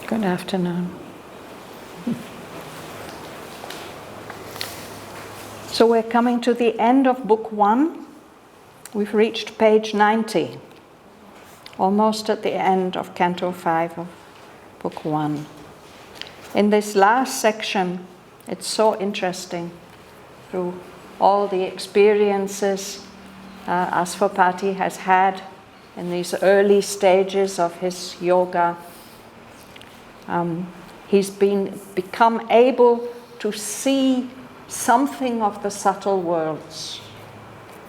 Good afternoon. So we're coming to the end of Book 1. We've reached page 90, almost at the end of Canto 5 of Book 1. In this last section, it's so interesting, through all the experiences Asvapati has had in these early stages of his yoga. He's become able to see something of the subtle worlds.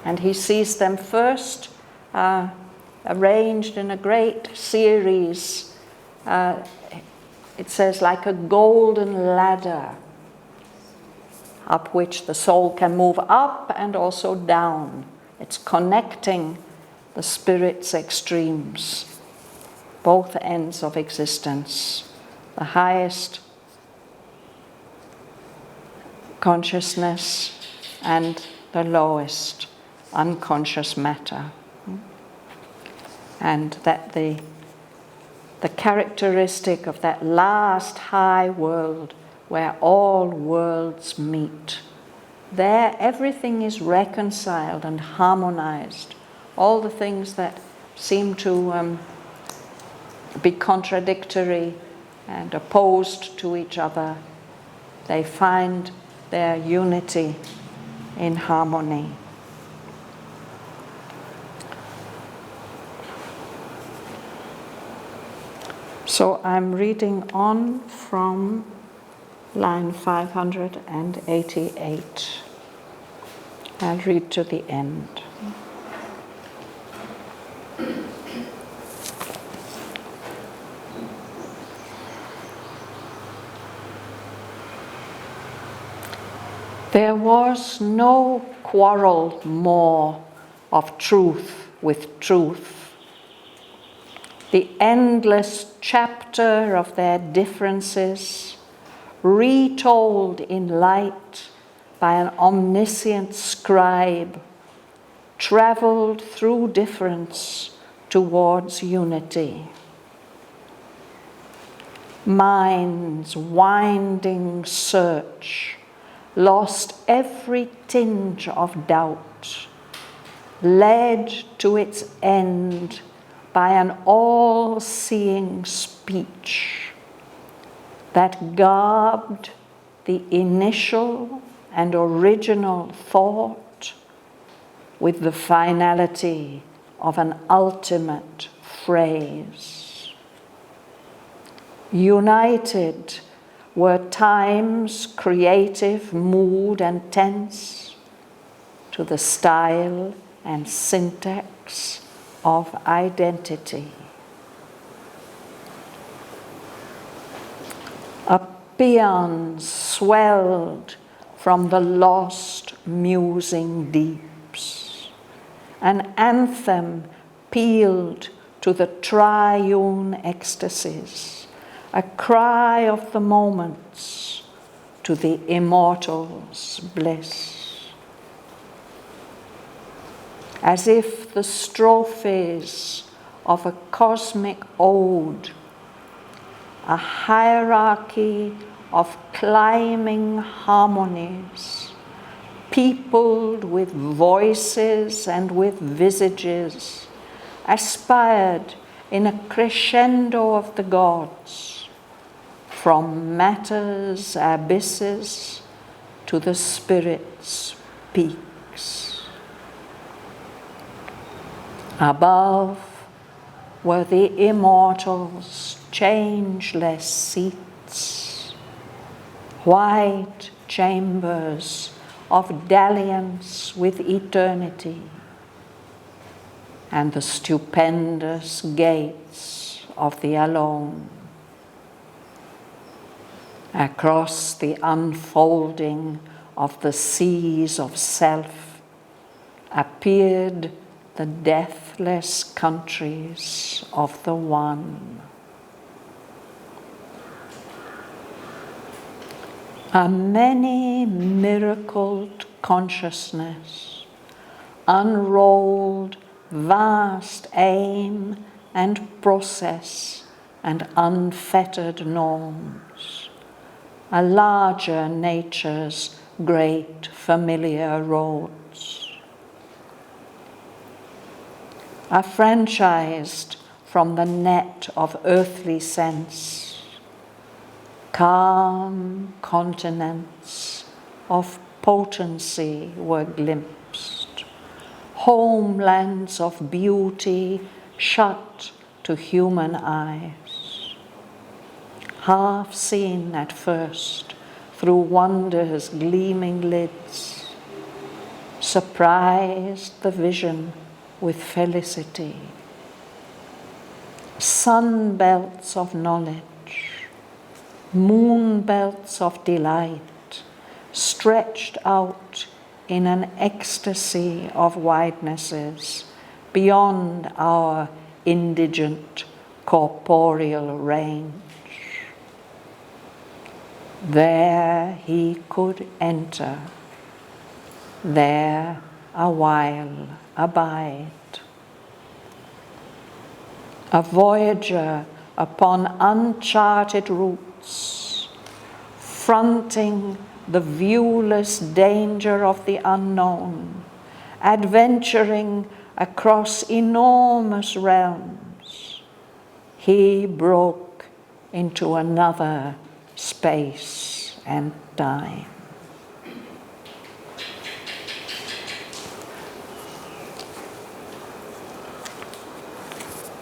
And he sees them first arranged in a great series. It says like a golden ladder up which the soul can move up and also down. It's connecting the spirit's extremes, both ends of existence. The highest consciousness and the lowest unconscious matter. And that the characteristic of that last high world where all worlds meet, there everything is reconciled and harmonized. All the things that seem to be contradictory and opposed to each other, they find their unity in harmony. So I'm reading on from line 588. I'll read to the end. There was no quarrel more of truth with truth. The endless chapter of their differences, retold in light by an omniscient scribe, traveled through difference towards unity. Mind's winding search lost every tinge of doubt, led to its end by an all-seeing speech that garbed the initial and original thought with the finality of an ultimate phrase. United were time's creative mood and tense to the style and syntax of identity. A paean swelled from the lost musing deeps. An anthem pealed to the triune ecstasies. A cry of the moments to the immortal's bliss. As if the strophes of a cosmic ode, a hierarchy of climbing harmonies, peopled with voices and with visages, aspired in a crescendo of the gods, from matter's abysses to the spirit's peaks. Above were the immortals' changeless seats, white chambers of dalliance with eternity, and the stupendous gates of the alone. Across the unfolding of the seas of self appeared the deathless countries of the One. A many-miracled consciousness, unrolled vast aim and process and unfettered norms, a larger nature's great familiar roads, are franchised from the net of earthly sense, calm continents of potency were glimpsed, homelands of beauty shut to human eyes, half seen at first through wonder's gleaming lids, surprised the vision with felicity. Sun belts of knowledge, moon belts of delight, stretched out in an ecstasy of widenesses beyond our indigent corporeal range. There he could enter, there a while abide. A voyager upon uncharted routes, fronting the viewless danger of the unknown, adventuring across enormous realms, he broke into another space and time.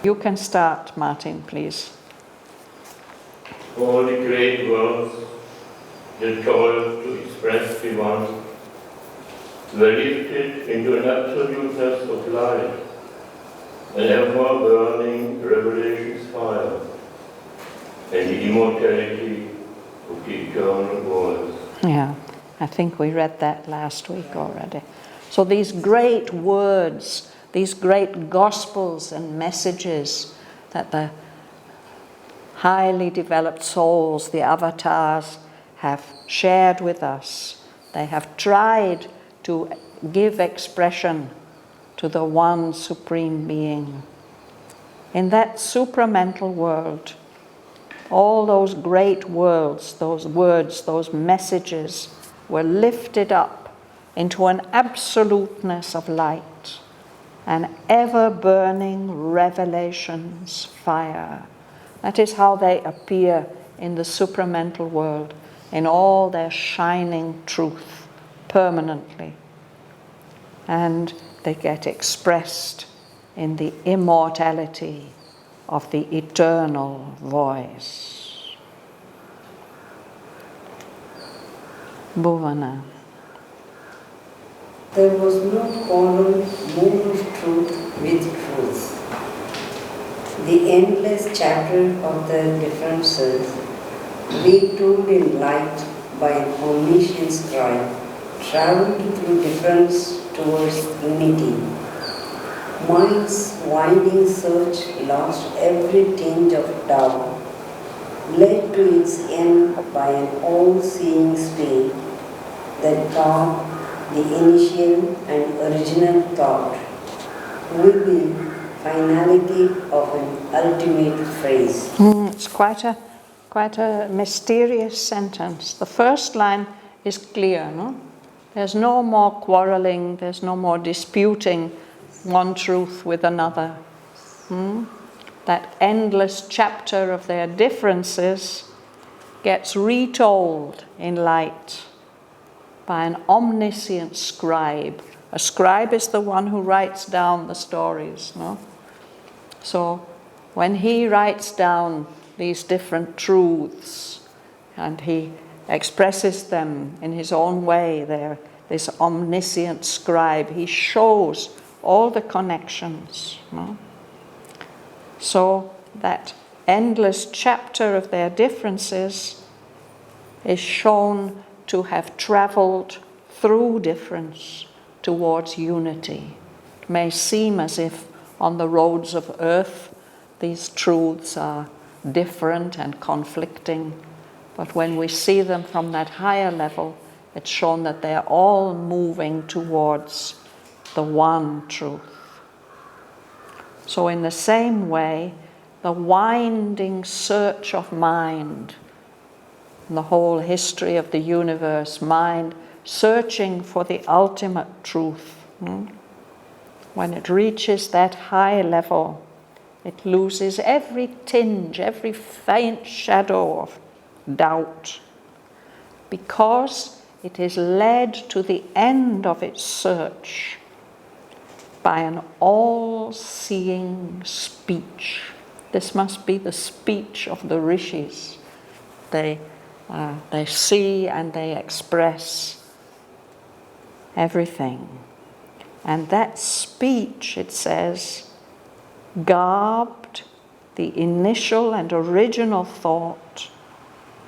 You can start, Martin, please. All the great words that call to express the one were lifted into an absoluteness of light, an ever-burning revelation's fire, and the immortality of the eternal voice. Yeah, I think we read that last week already. So these great words, these great gospels and messages that the highly developed souls, the avatars, have shared with us, they have tried to give expression to the one supreme being. In that supramental world, all those great words, those messages were lifted up into an absoluteness of light, an ever-burning revelation's fire. That is how they appear in the supramental world, in all their shining truth, permanently. And they get expressed in the immortality of the eternal voice. Bhavana. There was no quarrel moved truth with truth. The endless chapter of the differences, retooled in light by an omniscient scribe, traveled through difference towards unity. Mind's winding search lost every tinge of doubt, led to its end by an all-seeing spirit that God, the initial and original thought, with the finality of an ultimate phrase. It's quite a mysterious sentence. The first line is clear, no? There's no more quarreling, there's no more disputing one truth with another. That endless chapter of their differences gets retold in light by an omniscient scribe. A scribe is the one who writes down the stories, no? So when he writes down these different truths and he expresses them in his own way, there, this omniscient scribe, he shows all the connections, no? So that endless chapter of their differences is shown to have traveled through difference towards unity. It may seem as if on the roads of earth these truths are different and conflicting, but when we see them from that higher level, it's shown that they're all moving towards the one truth. So in the same way, the winding search of mind, the whole history of the universe, mind searching for the ultimate truth. When it reaches that high level, it loses every tinge, every faint shadow of doubt, because it is led to the end of its search by an all-seeing speech. This must be the speech of the rishis. They see and they express everything. And that speech, it says, garbed the initial and original thought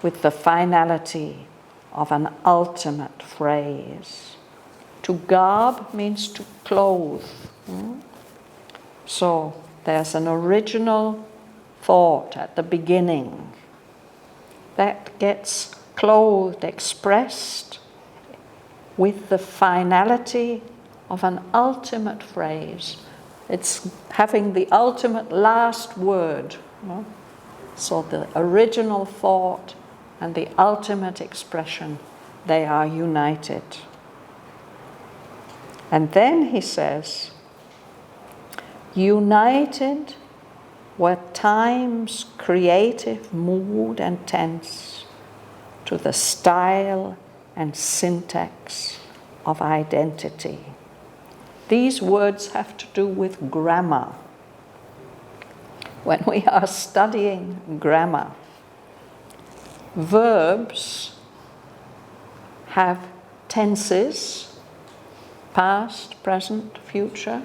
with the finality of an ultimate phrase. To garb means to clothe. So there's an original thought at the beginning that gets clothed, expressed with the finality of an ultimate phrase. It's having the ultimate last word. So the original thought and the ultimate expression, they are united. And then he says, united were time's creative mood and tense to the style and syntax of identity. These words have to do with grammar. When we are studying grammar, verbs have tenses, past, present, future,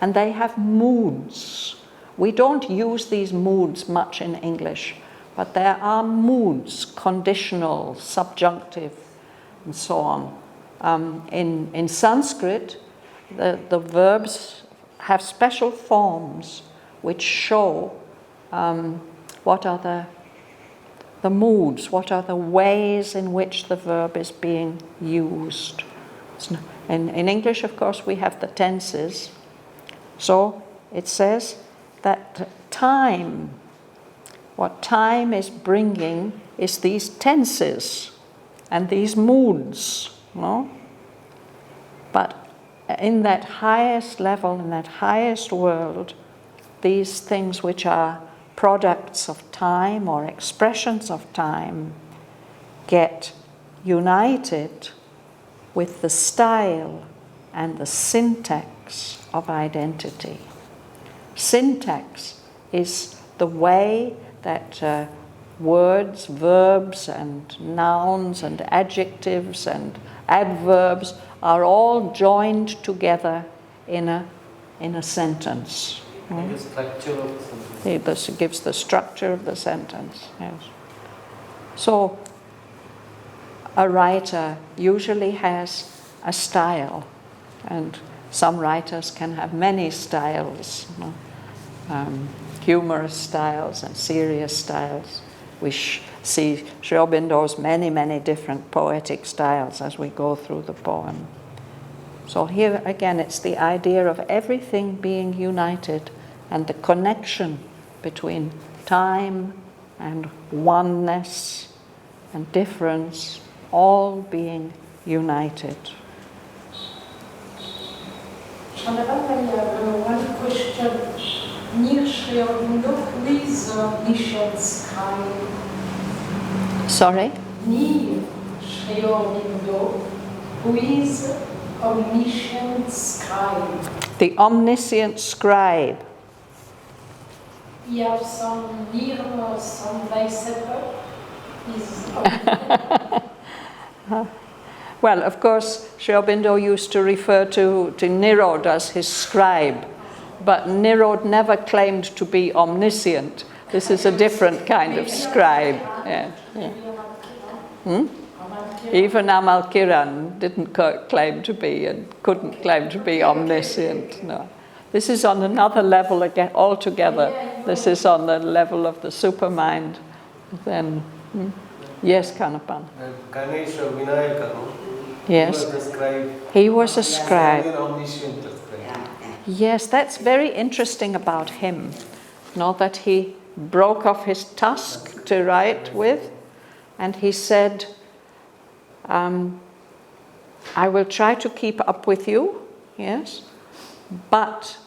and they have moods. We don't use these moods much in English, but there are moods, conditional, subjunctive, and so on. In Sanskrit, the verbs have special forms which show what are the moods, what are the ways in which the verb is being used. In English, of course, we have the tenses. So it says that time, what time is bringing is these tenses and these moods, no? But in that highest level, in that highest world, these things which are products of time or expressions of time get united with the style and the syntax of identity. Syntax is the way that words, verbs, and nouns, and adjectives, and adverbs are all joined together in a sentence. The structure of the sentence. This gives the structure of the sentence, yes. So, a writer usually has a style, and some writers can have many styles, humorous styles and serious styles. We see Sri Aurobindo's many, many different poetic styles as we go through the poem. So here again, it's the idea of everything being united and the connection between time and oneness and difference all being united. Shraddhavan, I have one question. Near Sri Aurobindo, who is omniscient scribe? Sorry? Near Sri Aurobindo, who is omniscient scribe? The omniscient scribe. You have some near some bicycle. Well, of course, Sri Aurobindo used to refer to Nirod as his scribe, but Nirod never claimed to be omniscient. This is a different kind of scribe. Yeah. Even Amalkiran didn't claim to be and couldn't claim to be omniscient. No. This is on another level again altogether. This is on the level of the supermind. Then, yes, Kanapan. Ganesha Vinayaka, no? Yes. He was a scribe. He was a scribe. Omniscient scribe. Yes, that's very interesting about him. that he broke off his tusk to write with, and he said, I will try to keep up with you, yes, but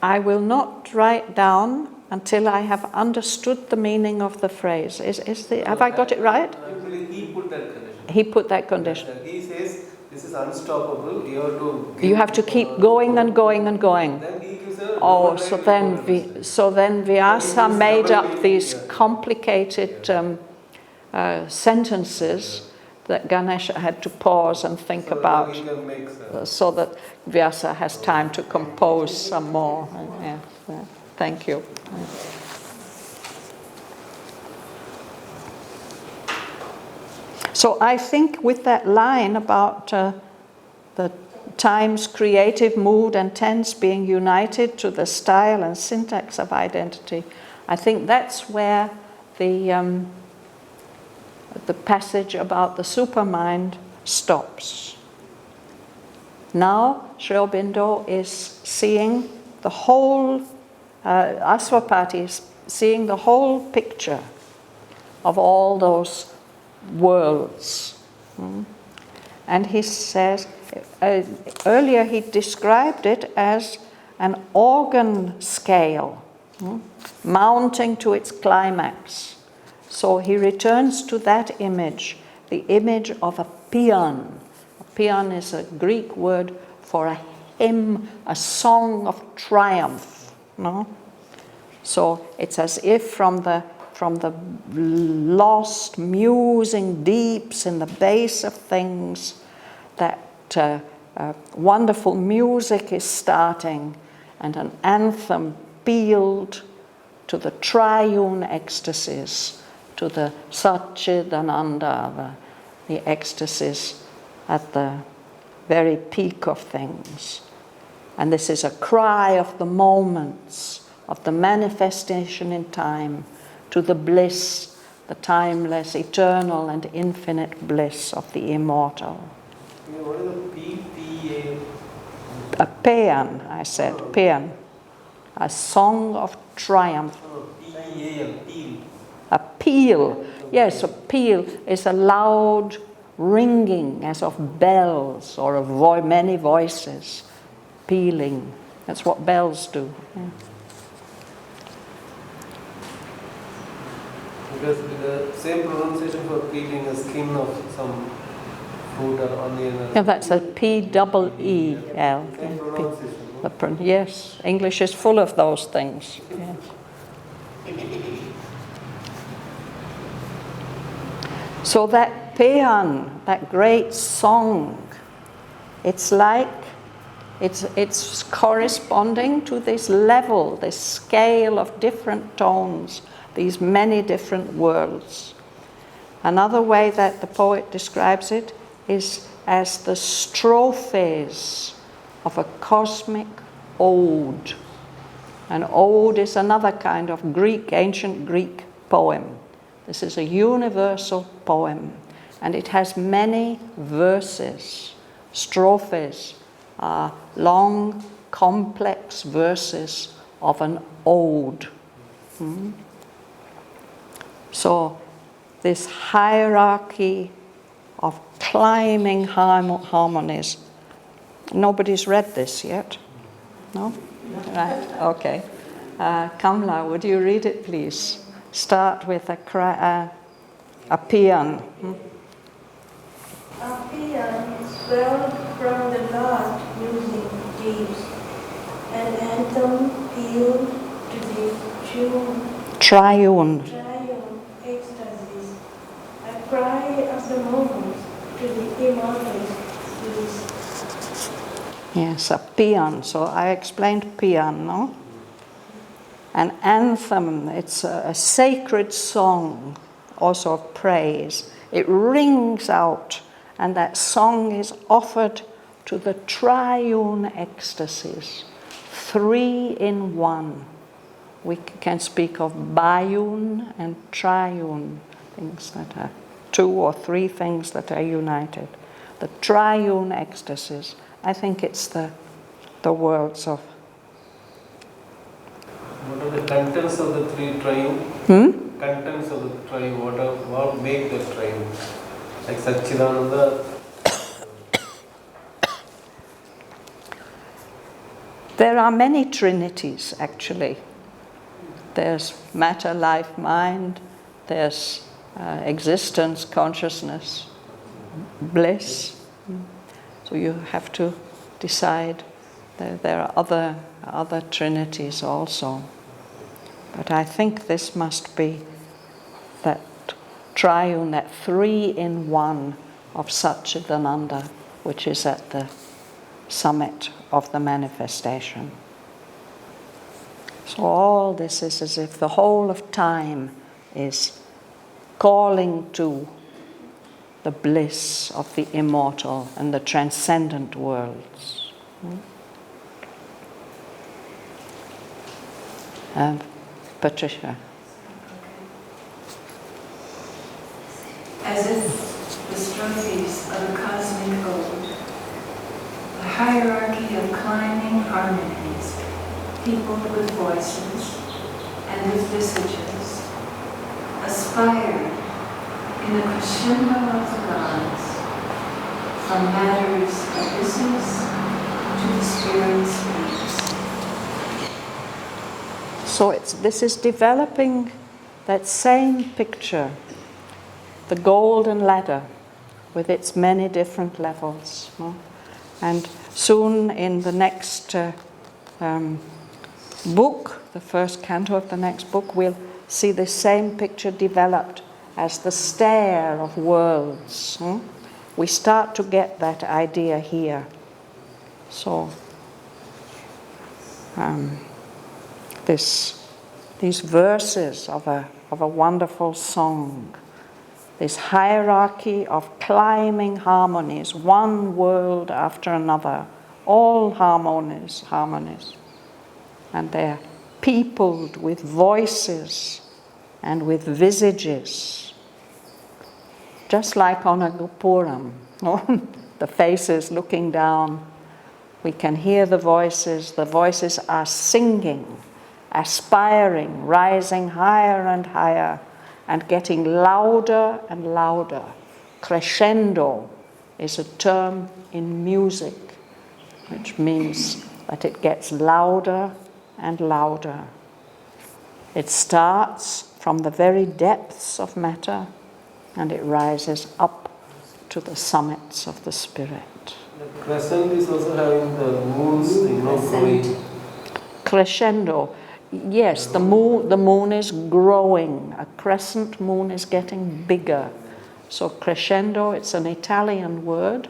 I will not write down until I have understood the meaning of the phrase. Have I got it right? Actually, he put that condition. He put that condition. He says, this is unstoppable, You have to keep going and going and going. Then he gives a Oh, so then Vyasa made up these complicated sentences that Ganesha had to pause and think about, so that Vyasa has time to compose some more. Yeah, thank you. So I think with that line about the time's creative mood and tense being united to the style and syntax of identity, I think that's where the passage about the supermind stops. Now Sri Aurobindo is seeing the whole, Aswapati is seeing the whole picture of all those worlds. And he says, earlier he described it as an organ scale, mounting to its climax. So he returns to that image, the image of a paean. A paean is a Greek word for a hymn, a song of triumph. No? So it's as if from the lost musing deeps in the base of things, that wonderful music is starting, and an anthem pealed to the triune ecstasies, to the Satchidananda, the ecstasies at the very peak of things. And this is a cry of the moments, of the manifestation in time, to the bliss, the timeless, eternal and infinite bliss of the immortal. What is the P-P-A? A paean, I said, paean. A song of triumph. P-E-A-L, peal. A peal. Yes, a peal is a loud ringing as of bells or of many voices pealing. That's what bells do. Yeah. Because the same pronunciation for peeling a skin of some fruit or onion. Yeah, that's a P-double-E-L. Same pronunciation. Yes, English is full of those things. Yes. So that paean, that great song, it's corresponding to this level, this scale of different tones, these many different worlds. Another way that the poet describes it is as the strophes of a cosmic ode. An ode is another kind of ancient Greek poem. This is a universal poem, and it has many verses. Strophes are long, complex verses of an ode. So this hierarchy of climbing harmonies. Nobody's read this yet? No? Right, okay. Kamla, would you read it, please? Start with a paean. A paean swelled from the last music deeps, an anthem pealed to the triune ecstasies, a cry of the moments to the immortal bliss. Yes, a paean. So I explained paean, no? An anthem, it's a sacred song, also of praise. It rings out, and that song is offered to the triune ecstasies, 3 in 1. We can speak of biune and triune, things that are 2 or 3 things that are united. The triune ecstasies, I think it's the worlds of the contents of the three triune? Contents of the triune, what make the triune? Like Satchidananda? There are many trinities, actually. There's matter, life, mind. There's existence, consciousness, bliss. So you have to decide. There are other trinities also. But I think this must be that triune, that 3-in-1 of Satchidananda, which is at the summit of the manifestation. So all this is as if the whole of time is calling to the bliss of the immortal and the transcendent worlds. Patricia. As if the strophes of a cosmic ode, a hierarchy of climbing harmonies, peopled with voices and with visages, aspired in the crescendo of the gods, from matter's abysses to the spirit's peaks. So this is developing that same picture, the golden ladder with its many different levels. And soon in the next book, the first canto of the next book, we'll see the same picture developed as the stair of worlds. We start to get that idea here. So these verses of a wonderful song, this hierarchy of climbing harmonies, one world after another, all harmonies, and they're peopled with voices and with visages, just like on a Gopuram, the faces looking down. We can hear the voices are singing, aspiring, rising higher and higher, and getting louder and louder. Crescendo is a term in music, which means that it gets louder and louder. It starts from the very depths of matter, and it rises up to the summits of the spirit. The crescent is also having the moons, growing. Crescendo. Yes, the moon is growing. A crescent moon is getting bigger. So crescendo, it's an Italian word,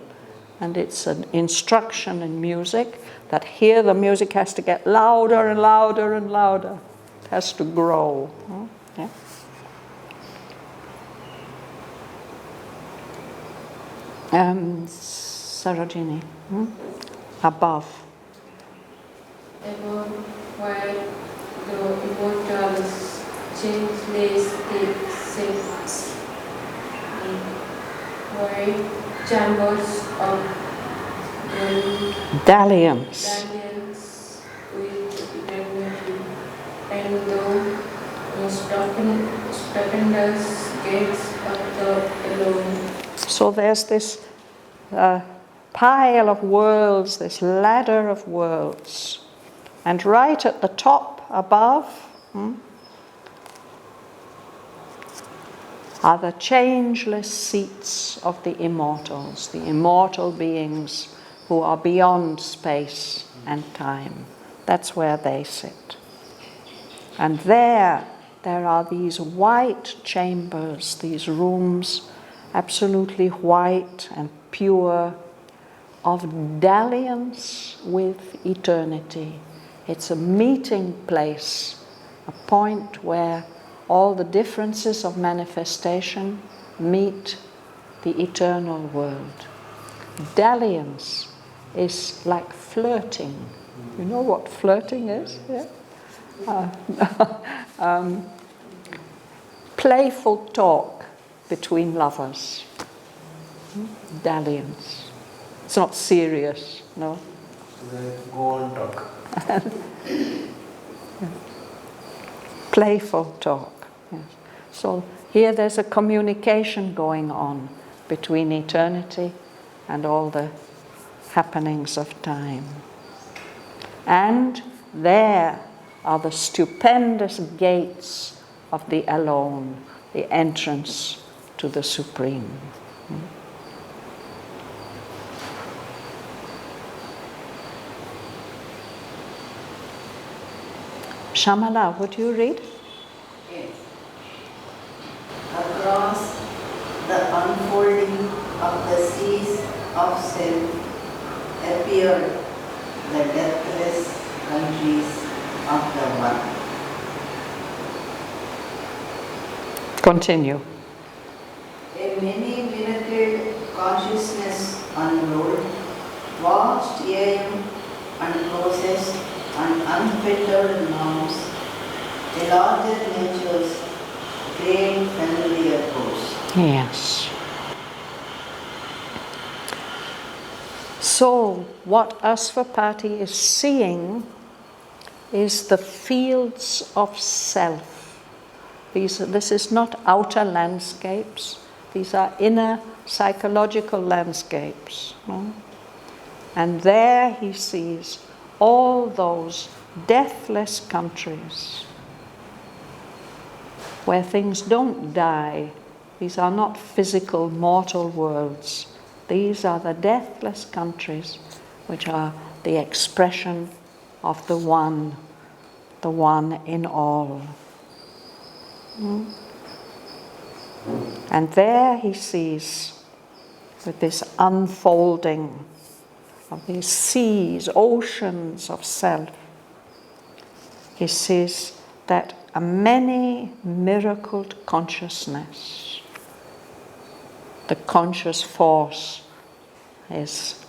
and it's an instruction in music that here the music has to get louder and louder and louder. It has to grow. Yeah. Sarojini, above. Above where the immortals changeless sits white chambers of dalliance with eternity, and the stupendous gates of the alone. So there's this pile of worlds, this ladder of worlds, and right at the top above are the changeless seats of the immortals, the immortal beings who are beyond space and time. That's where they sit. And there are these white chambers, these rooms, absolutely white and pure, of dalliance with eternity. It's a meeting place, a point where all the differences of manifestation meet the eternal world. Dalliance is like flirting. You know what flirting is? Yeah? Playful talk between lovers. Dalliance. It's not serious, no? Go on, talk. playful talk. Yes. So here there's a communication going on between eternity and all the happenings of time. And there are the stupendous gates of the alone, the entrance to the Supreme. Shamala, would you read? Yes. Across the unfolding of the seas of self appeared the deathless countries of the one. Continue. A many-miracled consciousness unrolled, vast aim and process and unfettered norms, a larger nature's great familiar course. Yes. So, what Asvapati is seeing is the fields of self. This is not outer landscapes, these are inner psychological landscapes. No? And there he sees all those deathless countries where things don't die. These are not physical, mortal worlds. These are the deathless countries which are the expression of the one in all. And there he sees, with this unfolding of these seas, oceans of self, he sees that a many-miracled consciousness, the conscious force, is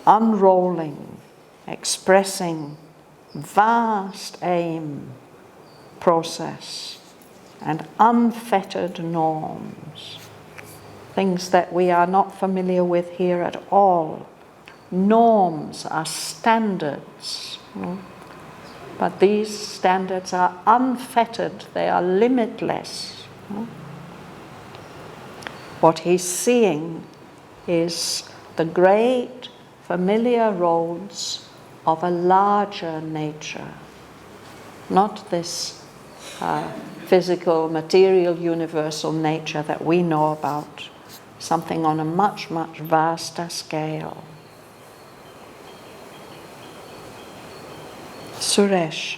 unrolling, expressing vast aim, process, and unfettered norms, things that we are not familiar with here at all. Norms are standards, but these standards are unfettered, they are limitless. What he's seeing is the great familiar roads of a larger nature, not this physical, material, universal nature that we know about, something on a much, much vaster scale. Suresh.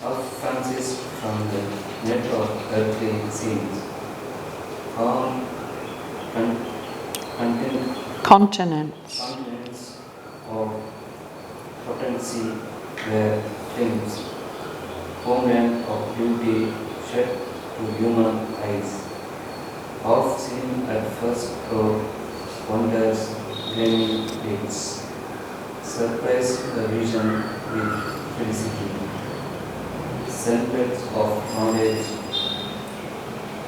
Of Francis from the net of earthly scenes, found continents of potency were films, homeland of beauty shed to human eyes, oft seen at first glance, wonders, gleaming lights, surprise the vision with felicity. Centers of knowledge,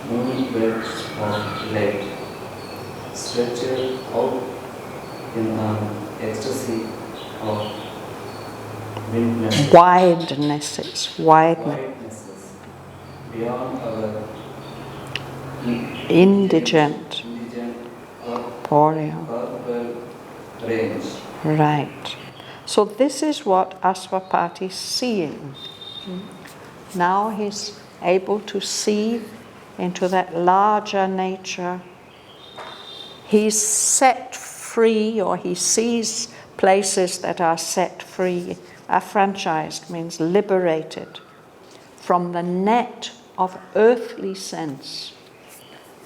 moon belts of light, stretched out in an ecstasy of widenesses beyond our indigent corporeal range. Right. So this is what Asvapati is seeing. Now he's able to see into that larger nature. He's set free, or he sees places that are set free. Affranchised means liberated from the net of earthly sense.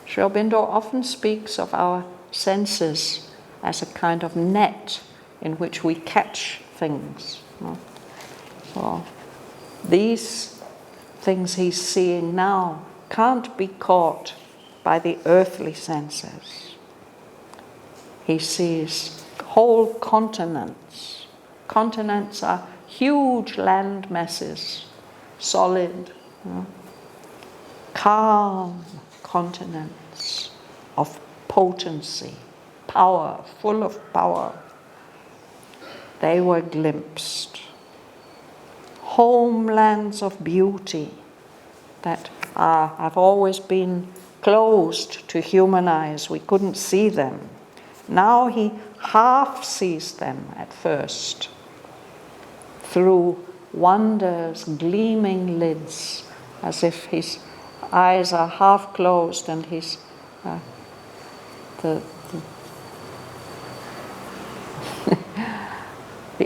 Sri Aurobindo often speaks of our senses as a kind of net in which we catch things. So these things he's seeing now can't be caught by the earthly senses. He sees whole continents. Continents are huge land masses, solid, calm continents of potency, power, full of power. They were glimpsed. homelands of beauty that have always been closed to human eyes. We couldn't see them. Now he half sees them at first through wonder's gleaming lids, as if his eyes are half closed and his the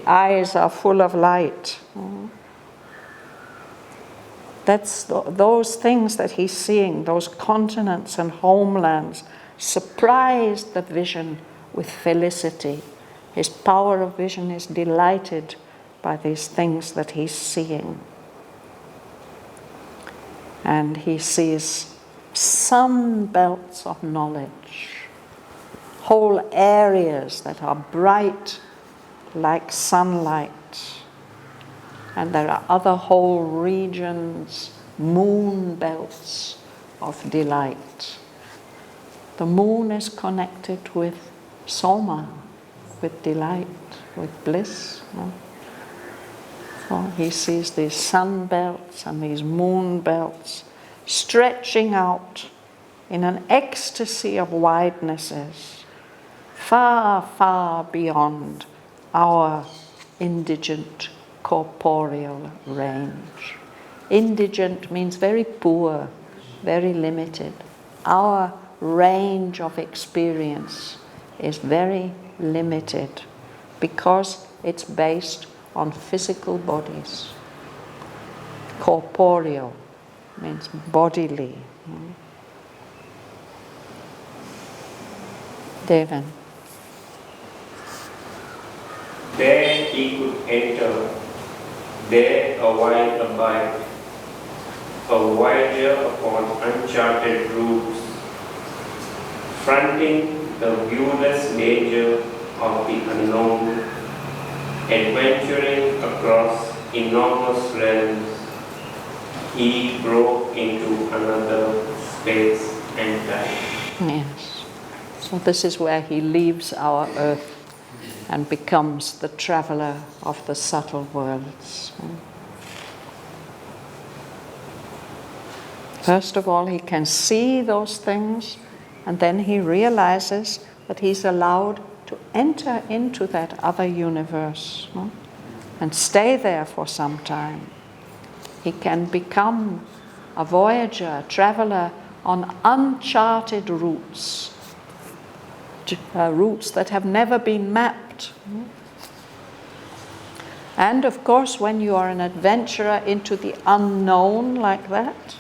eyes are full of light. That's those things that he's seeing, those continents and homelands, surprise the vision with felicity. His power of vision is delighted by these things that he's seeing. And he sees sun belts of knowledge, whole areas that are bright like sunlight. And there are other whole regions, moon belts of delight. The moon is connected with soma, with delight, with bliss. So he sees these sun belts and these moon belts stretching out in an ecstasy of widenesses, far, far beyond our indigent corporeal range. Indigent means very poor, very limited. Our range of experience is very limited because it's based on physical bodies. Corporeal means bodily. Devan. There he could enter, there a while abide, a voyager upon uncharted routes, fronting the viewless danger of the unknown, adventuring across enormous realms, he broke into another space and time. Yes. So this is where he leaves our earth and becomes the traveler of the subtle worlds. First of all, he can see those things, and then he realizes that he's allowed to enter into that other universe and stay there for some time. He can become a voyager, a traveler on uncharted routes, routes that have never been mapped. And of course, when you are an adventurer into the unknown like that,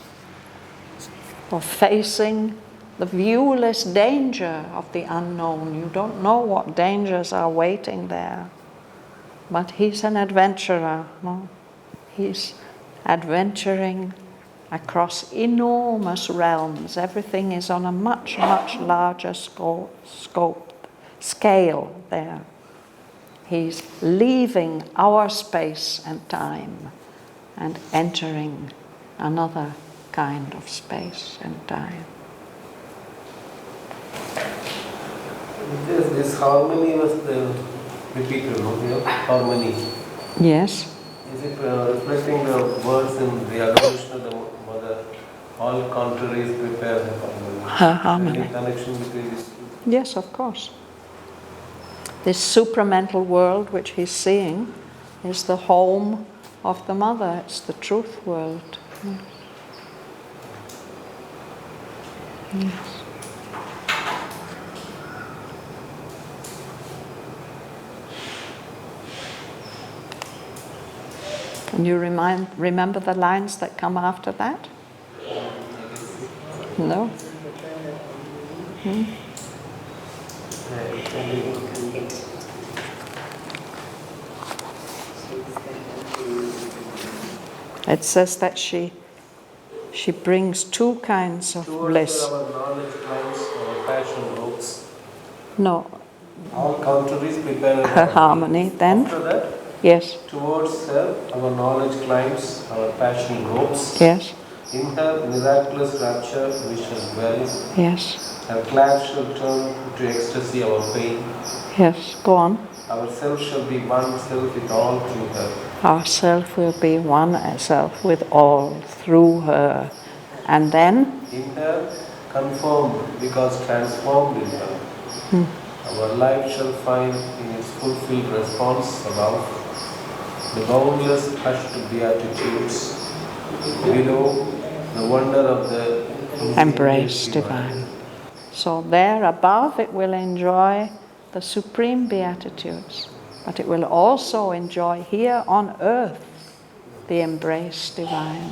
or facing the viewless danger of the unknown, you don't know what dangers are waiting there. But he's an adventurer. He's adventuring across enormous realms. Everything is on a much, much larger scale there. He's leaving our space and time and entering another kind of space and time. This harmony was repeated, no? Harmony. Yes. Is it reflecting the words in the evolution of the mother? All contraries prepare the harmony. Her harmony. Any connection between these two? Yes, of course. This supramental world which he's seeing is the home of the mother. It's the truth world. Yes. Can you remember the lines that come after that? No? It says that she brings two kinds of bliss. Towards our knowledge climbs, our passion ropes. No. All contraries prepare her harmony. Then? After that? Yes. Towards her, our knowledge climbs, our passion ropes. Yes. In her miraculous rapture we shall dwell. Yes. Her clash shall turn to ecstasy our pain. Yes, go on. Our self shall be one self with all through her. Our self will be one self with all through her. And then? In her, conformed because transformed in her. Our life shall find in its fulfilled response above the boundless hushed beatitudes below the wonder of the embrace divine. So there above it will enjoy the supreme beatitudes, but it will also enjoy here on earth the embrace divine.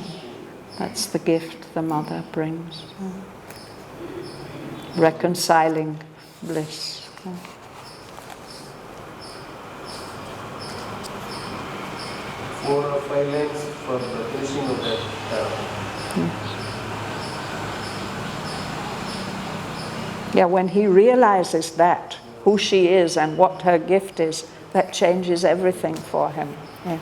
That's the gift the mother brings. Reconciling bliss. 4 or 5 lines for the finishing of that. Yeah, when he realizes that, who she is and what her gift is, that changes everything for him. Yes.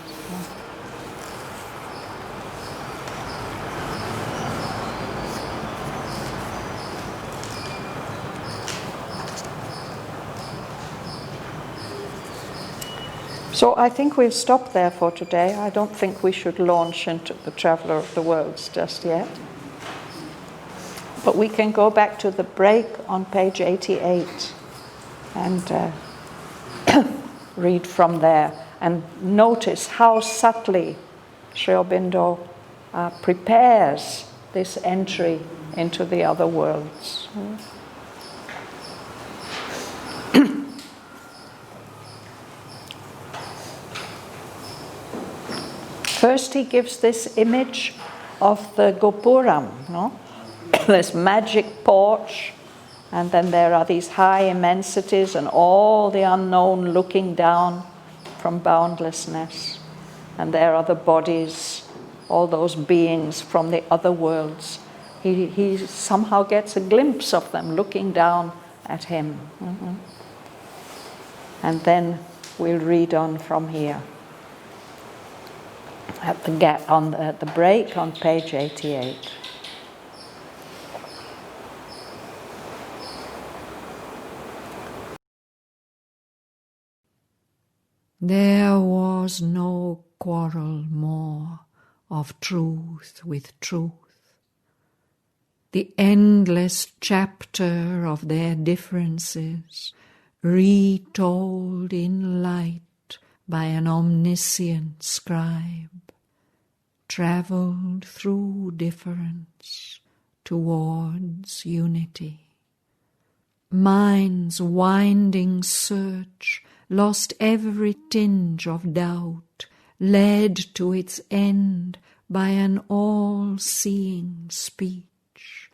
So I think we'll stop there for today. I don't think we should launch into the Traveller of the Worlds just yet. But we can go back to the break on page 88 and read from there and notice how subtly Sri Aurobindo prepares this entry into the other worlds. First he gives this image of the Gopuram, no? This magic porch, and then there are these high immensities and all the unknown looking down from boundlessness. And there are the bodies, all those beings from the other worlds. He somehow gets a glimpse of them looking down at him. And then we'll read on from here. At the break on page 88. There was no quarrel more of truth with truth. The endless chapter of their differences, retold in light by an omniscient scribe, travelled through difference towards unity. Mind's winding search lost every tinge of doubt, led to its end by an all-seeing speech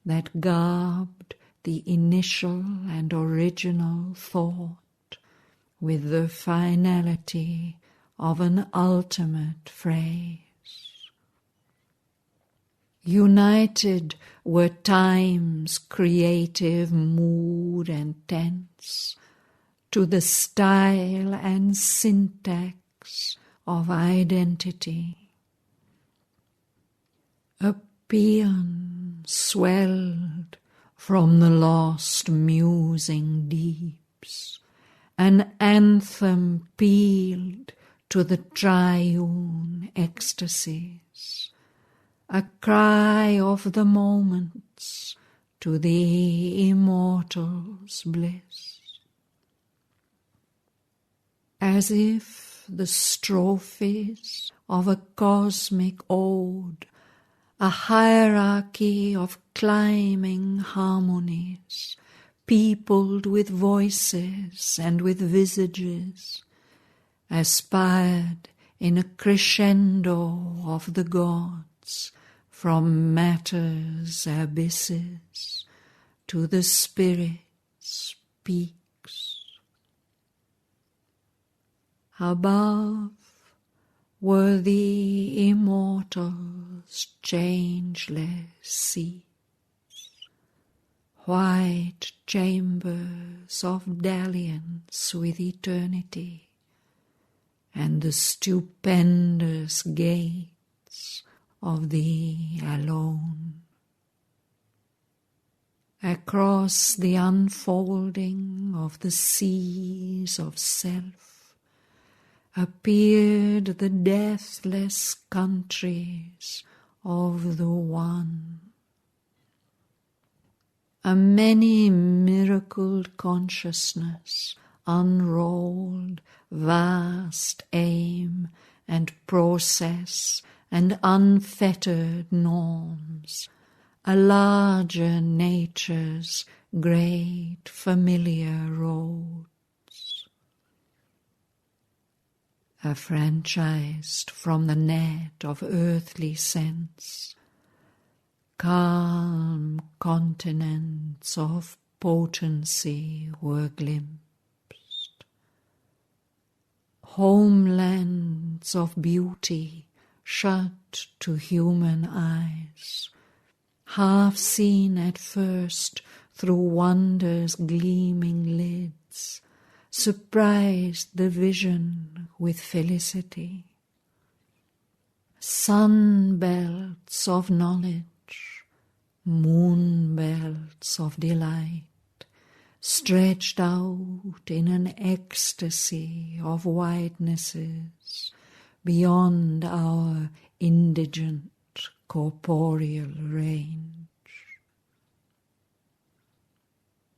that garbed the initial and original thought with the finality of an ultimate phrase. United were time's creative mood and tense to the style and syntax of identity. A paean swelled from the lost musing deeps, an anthem pealed to the triune ecstasies, a cry of the moments to the immortal's bliss. As if the strophes of a cosmic ode, a hierarchy of climbing harmonies, peopled with voices and with visages, aspired in a crescendo of the gods from matter's abysses to the spirit's peaks. Above were the immortal's changeless seats, white chambers of dalliance with eternity, and the stupendous gates of the alone. across the unfolding of the seas of self, appeared the deathless countries of the One. A many-miracled consciousness unrolled vast aim and process and unfettered norms, a larger nature's great familiar roads. Affranchised from the net of earthly sense, calm continents of potency were glimpsed, homelands of beauty shut to human eyes, half seen at first through wonder's gleaming lids, surprised the vision with felicity. Sun belts of knowledge, moon belts of delight, stretched out in an ecstasy of whitenesses beyond our indigent corporeal range.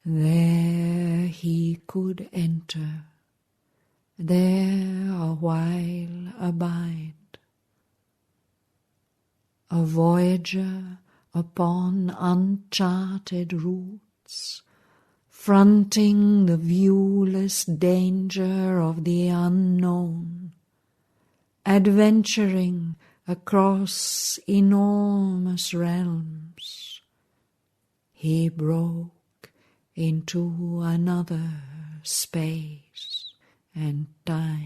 There he could enter, there a while abide, a voyager upon uncharted routes, fronting the viewless danger of the unknown, adventuring across enormous realms. He broke into another space and time.